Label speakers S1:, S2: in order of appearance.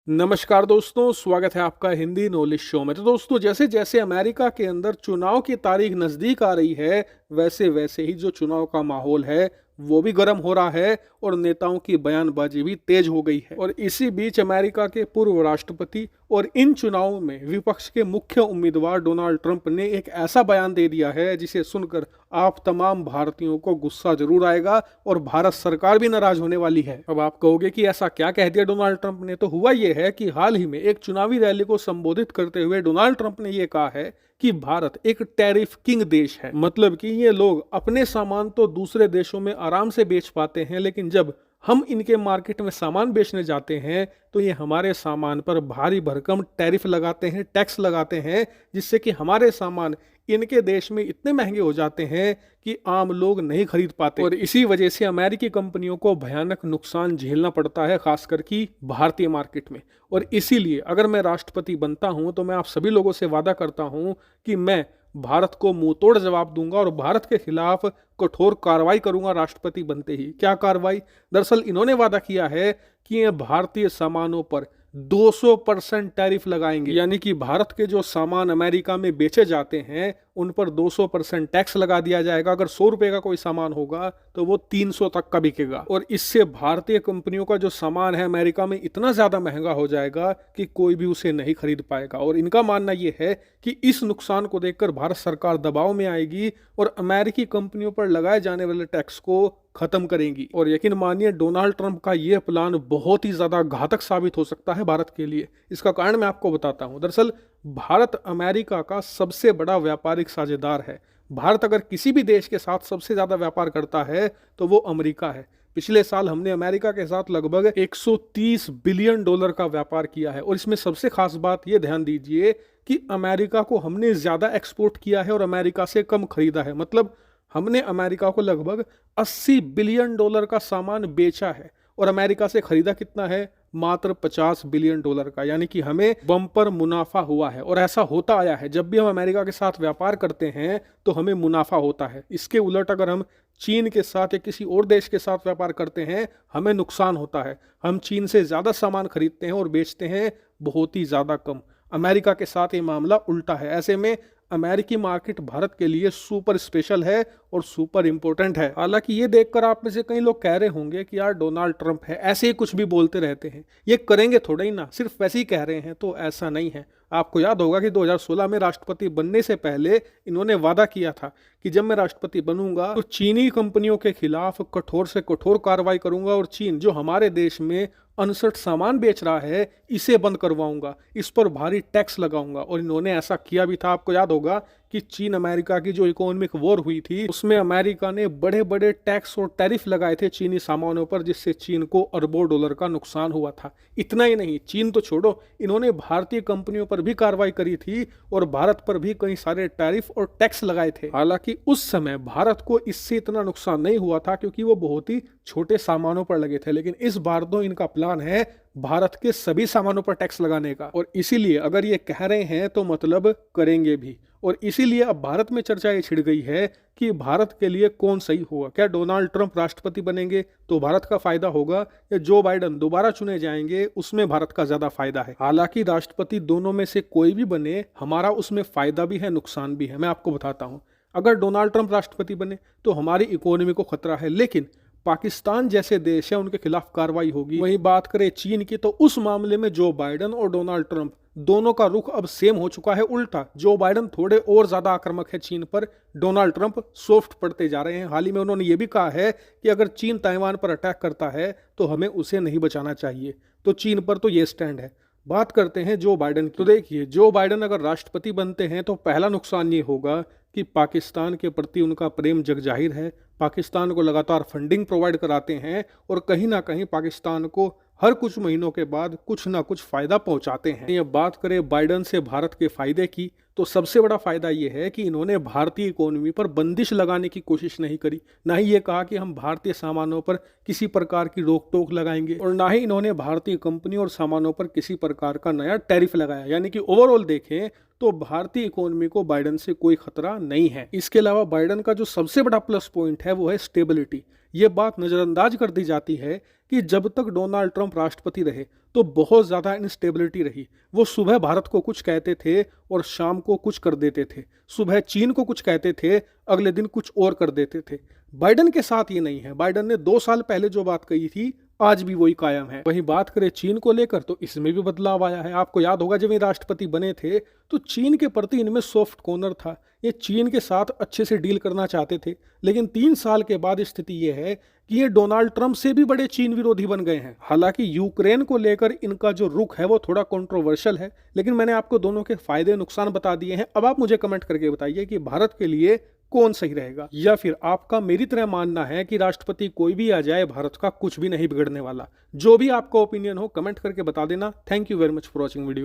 S1: नमस्कार दोस्तों, स्वागत है आपका हिंदी नॉलेज शो में। तो दोस्तों, जैसे जैसे अमेरिका के अंदर चुनाव की तारीख नज़दीक आ रही है, वैसे वैसे ही जो चुनाव का माहौल है वो भी गर्म हो रहा है और नेताओं की बयानबाजी भी तेज हो गई है। और इसी बीच अमेरिका के पूर्व राष्ट्रपति और इन चुनावों में विपक्ष के मुख्य उम्मीदवार डोनाल्ड ट्रंप ने एक ऐसा बयान दे दिया है जिसे सुनकर आप तमाम भारतीयों को गुस्सा जरूर आएगा और भारत सरकार भी नाराज होने वाली है। अब आप कहोगे कि ऐसा क्या कह दिया डोनाल्ड ट्रंप ने। तो हुआ यह है कि हाल ही में एक चुनावी रैली को संबोधित करते हुए डोनाल्ड ट्रंप ने यह कहा है कि भारत एक टैरिफ किंग देश है। मतलब कि ये लोग अपने सामान तो दूसरे देशों में आराम से बेच पाते हैं, लेकिन जब हम इनके मार्केट में सामान बेचने जाते हैं तो ये हमारे सामान पर भारी भरकम टैरिफ लगाते हैं, टैक्स लगाते हैं, जिससे कि हमारे सामान इनके देश में इतने महंगे हो जाते हैं कि आम लोग नहीं खरीद पाते। और इसी वजह से अमेरिकी कंपनियों को भयानक नुकसान झेलना पड़ता है, खासकर कि भारतीय मार्केट में। और इसीलिए अगर मैं राष्ट्रपति बनता हूं तो मैं आप सभी लोगों से वादा करता हूं कि मैं भारत को मुंह तोड़ जवाब दूंगा और भारत के खिलाफ कठोर कार्रवाई करूंगा राष्ट्रपति बनते ही। क्या कार्रवाई? दरअसल इन्होंने वादा किया है कि ये भारतीय सामानों पर 200% टैरिफ लगाएंगे, यानी कि भारत के जो सामान अमेरिका में बेचे जाते हैं उन पर 200% टैक्स लगा दिया जाएगा। अगर 100 रुपए का कोई सामान होगा तो वो 300 तक का बिकेगा। और इससे भारतीय कंपनियों का जो सामान है अमेरिका में इतना ज्यादा महंगा हो जाएगा कि कोई भी उसे नहीं खरीद पाएगा। और इनका मानना यह है कि इस नुकसान को देखकर भारत सरकार दबाव में आएगी और अमेरिकी कंपनियों पर लगाए जाने वाले टैक्स को खत्म करेंगी। और यकीन मानिए, डोनाल्ड ट्रंप का यह प्लान बहुत ही ज्यादा घातक साबित हो सकता है भारत के लिए। इसका कारण मैं आपको बताता हूं। दरअसल भारत अमेरिका का सबसे बड़ा व्यापारिक साझेदार है। भारत अगर किसी भी देश के साथ सबसे ज्यादा व्यापार करता है तो वो अमेरिका है। पिछले साल हमने अमेरिका के साथ लगभग 130 बिलियन डॉलर का व्यापार किया है। और इसमें सबसे खास बात यह ध्यान दीजिए कि अमेरिका को हमने ज्यादा एक्सपोर्ट किया है और अमेरिका से कम खरीदा है। मतलब हमने अमेरिका को लगभग 80 बिलियन डॉलर का सामान बेचा है और अमेरिका से खरीदा कितना है? मात्र 50 बिलियन डॉलर का। यानी कि हमें बम्पर मुनाफा हुआ है। और ऐसा होता आया है, जब भी हम अमेरिका के साथ व्यापार करते हैं तो हमें मुनाफा होता है। इसके उलट अगर हम चीन के साथ या किसी और देश के साथ व्यापार करते हैं हमें नुकसान होता है। हम चीन से ज्यादा सामान खरीदते हैं और बेचते हैं बहुत ही ज्यादा कम। अमेरिका के साथ ये मामला उल्टा है। ऐसे में अमेरिकी मार्केट भारत के लिए सुपर स्पेशल है और सुपर इंपॉर्टेंट है। हालांकि ये देखकर आप में से कई लोग कह रहे होंगे कि यार डोनाल्ड ट्रंप है, ऐसे ही कुछ भी बोलते रहते हैं, ये करेंगे थोड़ा ही ना, सिर्फ वैसे ही कह रहे हैं। तो ऐसा नहीं है। आपको याद होगा कि 2016 में राष्ट्रपति बनने से पहले इन्होंने वादा किया था कि जब मैं राष्ट्रपति बनूंगा तो चीनी कंपनियों के खिलाफ कठोर से कठोर कार्रवाई करूंगा और चीन जो हमारे देश में अनसठ सामान बेच रहा है इसे बंद करवाऊंगा, इस पर भारी टैक्स लगाऊंगा। और इन्होंने ऐसा किया भी था। आपको याद होगा कि चीन अमेरिका की जो इकोनॉमिक वॉर हुई थी उसमें अमेरिका ने बड़े बड़े टैक्स और टैरिफ लगाए थे चीनी सामानों पर, जिससे चीन को अरबों डॉलर का नुकसान हुआ था। इतना ही नहीं, चीन तो छोड़ो, इन्होंने भारतीय कंपनियों पर भी कार्रवाई करी थी और भारत पर भी कई सारे टैरिफ और टैक्स लगाए थे। हालांकि उस समय भारत को इससे इतना नुकसान नहीं हुआ था क्योंकि वो बहुत ही छोटे सामानों पर लगे थे। लेकिन इस बार तो इनका प्लान है भारत के सभी सामानों पर टैक्स लगाने का। और इसीलिए अगर ये कह रहे हैं तो मतलब करेंगे भी। और इसीलिए अब भारत में चर्चा ये छिड़ गई है कि भारत के लिए कौन सही होगा। क्या डोनाल्ड ट्रंप राष्ट्रपति बनेंगे तो भारत का फायदा होगा, या जो बाइडन दोबारा चुने जाएंगे उसमें भारत का ज्यादा फायदा है? हालांकि राष्ट्रपति दोनों में से कोई भी बने, हमारा उसमें फायदा भी है, नुकसान भी है। मैं आपको बताता हूं। अगर डोनाल्ड ट्रंप राष्ट्रपति बने तो हमारी इकोनॉमी को खतरा है, लेकिन पाकिस्तान जैसे देश है उनके खिलाफ कार्रवाई होगी। वहीं बात करें चीन की तो उस मामले में जो बाइडन और डोनाल्ड ट्रंप दोनों का रुख अब सेम हो चुका है, उल्टा। जो बाइडन थोड़े और ज्यादा आक्रामक है चीन पर, डोनाल्ड ट्रंप सॉफ्ट पड़ते जा रहे हैं। हाल ही में उन्होंने ये भी कहा है कि अगर चीन ताइवान पर अटैक करता है तो हमें उसे नहीं बचाना चाहिए। तो चीन पर तो ये स्टैंड है। बात करते हैं जो बाइडन की। तो देखिए, जो बाइडन अगर राष्ट्रपति बनते हैं तो पहला नुकसान ये होगा कि पाकिस्तान के प्रति उनका प्रेम जगजाहिर है। पाकिस्तान को लगातार फंडिंग प्रोवाइड कराते हैं और कहीं ना कहीं पाकिस्तान को हर कुछ महीनों के बाद कुछ ना कुछ फायदा पहुंचाते हैं। ये बात करें बाइडन से भारत के फायदे की तो सबसे बड़ा फायदा ये है कि इन्होंने भारतीय इकोनॉमी पर बंदिश लगाने की कोशिश नहीं करी। ना ही ये कहा कि हम भारतीय सामानों पर किसी प्रकार की रोक टोक लगाएंगे, और ना ही इन्होंने भारतीय कंपनी और सामानों पर किसी प्रकार का नया टैरिफ लगाया। यानी कि ओवरऑल देखें तो भारतीय इकोनॉमी को बाइडन से कोई खतरा नहीं है। इसके अलावा बाइडन का जो सबसे बड़ा प्लस पॉइंट है वो है स्टेबिलिटी। ये बात नजरअंदाज कर दी जाती है कि जब तक डोनाल्ड ट्रंप राष्ट्रपति रहे तो बहुत ज़्यादा इंस्टेबिलिटी रही। वो सुबह भारत को कुछ कहते थे और शाम को कुछ कर देते थे। सुबह चीन को कुछ कहते थे, अगले दिन कुछ और कर देते थे। बाइडन के साथ ये नहीं है। बाइडन ने 2 साल पहले जो बात कही थी, आज भी वही कायम है। वहीं बात करें चीन को लेकर, तो इसमें भी बदलाव आया है। आपको याद होगा जब ये राष्ट्रपति बने थे तो चीन के प्रति इनमें सॉफ्ट कॉर्नर था। ये चीन के साथ अच्छे से डील करना चाहते थे, लेकिन 3 साल के बाद स्थिति ये है कि ये डोनाल्ड ट्रंप से भी बड़े चीन विरोधी बन गए हैं। हालांकि यूक्रेन को लेकर इनका जो रुख है वो थोड़ा कंट्रोवर्शियल है, लेकिन मैंने आपको दोनों के फायदे नुकसान बता दिए हैं। अब आप मुझे कमेंट करके बताइए कि भारत के लिए कौन सही रहेगा, या फिर आपका मेरी तरह मानना है कि राष्ट्रपति कोई भी आ जाए, भारत का कुछ भी नहीं बिगड़ने वाला। जो भी आपका ओपिनियन हो कमेंट करके बता देना। Thank you very much for watching video.